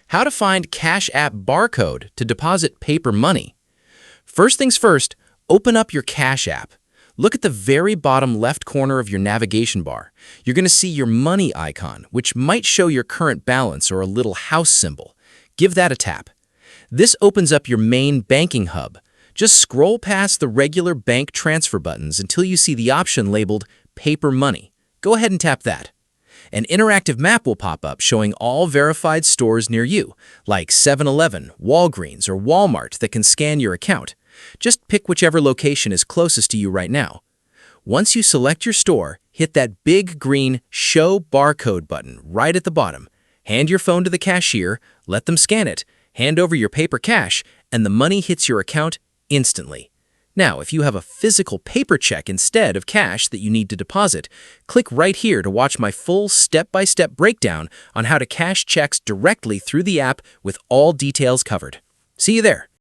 How to find Cash App barcode to deposit paper money. First things first, open up your Cash App. Look at the very bottom left corner of your navigation bar. You're going to see your money icon, which might show your current balance or a little house symbol. Give that a tap. This opens up your main banking hub. Just scroll past the regular bank transfer buttons until you see the option labeled Paper Money. Go ahead and tap that. An interactive map will pop up showing all verified stores near you, like 7-Eleven, Walgreens, or Walmart that can scan your account. Just pick whichever location is closest to you right now. Once you select your store, hit that big green Show Barcode button right at the bottom. Hand your phone to the cashier, let them scan it, hand over your paper cash, and the money hits your account instantly. Now, if you have a physical paper check instead of cash that you need to deposit, click right here to watch my full step-by-step breakdown on how to cash checks directly through the app with all details covered. See you there.